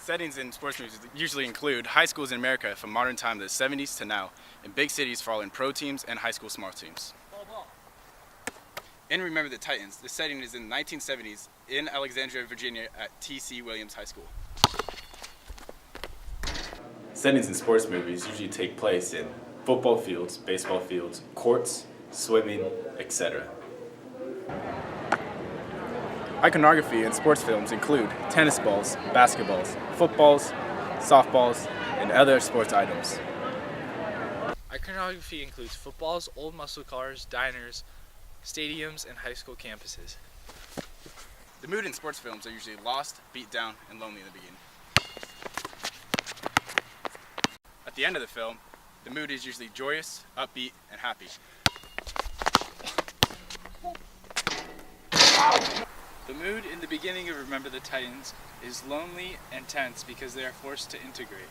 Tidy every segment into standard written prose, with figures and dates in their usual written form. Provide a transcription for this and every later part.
Settings in sports movies usually include high schools in America from modern time to the 70s to now, and big cities following pro teams and high school small teams. In Remember the Titans, the setting is in the 1970s in Alexandria, Virginia at T.C. Williams High School. Settings in sports movies usually take place in football fields, baseball fields, courts, swimming, etc. Iconography in sports films include tennis balls, basketballs, footballs, softballs, and other sports items. Iconography includes footballs, old muscle cars, diners, stadiums, and high school campuses. The mood in sports films are usually lost, beat down, and lonely in the beginning. At the end of the film, the mood is usually joyous, upbeat, and happy. The mood in the beginning of Remember the Titans is lonely and tense because they are forced to integrate.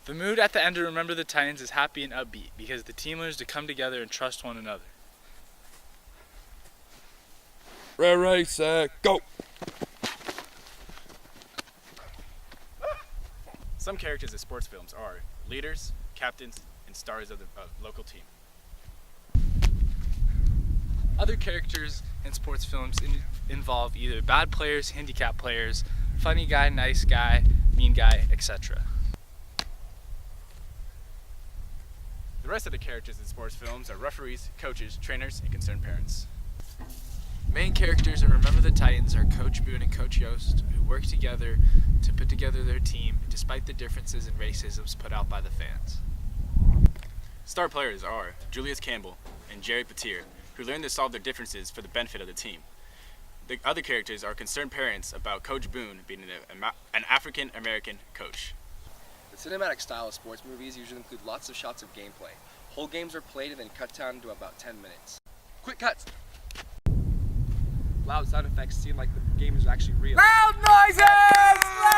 The mood at the end of Remember the Titans is happy and upbeat because the team learns to come together and trust one another. Ready, set, go! Some characters in sports films are leaders, captains, and stars of the local team. Other characters in sports films involve either bad players, handicapped players, funny guy, nice guy, mean guy, etc. The rest of the characters in sports films are referees, coaches, trainers, and concerned parents. Main characters in Remember the Titans are Coach Boone and Coach Yost, who work together to put together their team despite the differences and racisms put out by the fans. Star players are Julius Campbell and Jerry Petier, who learn to solve their differences for the benefit of the team. The other characters are concerned parents about Coach Boone being an African-American coach. The cinematic style of sports movies usually include lots of shots of gameplay. Whole games are played and then cut down to about 10 minutes. Quick cuts! Loud sound effects seem like the game is actually real. Loud noises!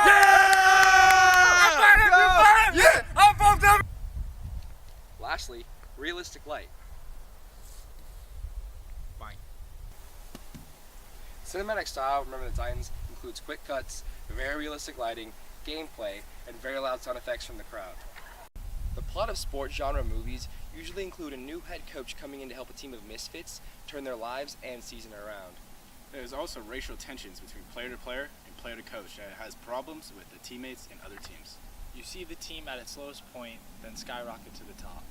Yeah! Lastly, realistic light. Cinematic style, Remember the Titans, includes quick cuts, very realistic lighting, gameplay, and very loud sound effects from the crowd. The plot of sports genre movies usually include a new head coach coming in to help a team of misfits turn their lives and season around. There is also racial tensions between player to player and player to coach that has problems with the teammates and other teams. You see the team at its lowest point, then skyrocket to the top.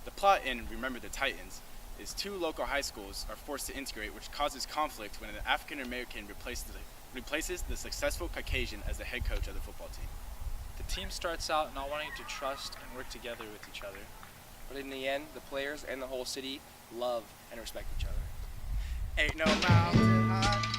The plot in Remember the Titans is two local high schools are forced to integrate, which causes conflict when an African American replaces the successful Caucasian as the head coach of the football team. The team starts out not wanting to trust and work together with each other. But in the end, the players and the whole city love and respect each other. Ain't no mountain high.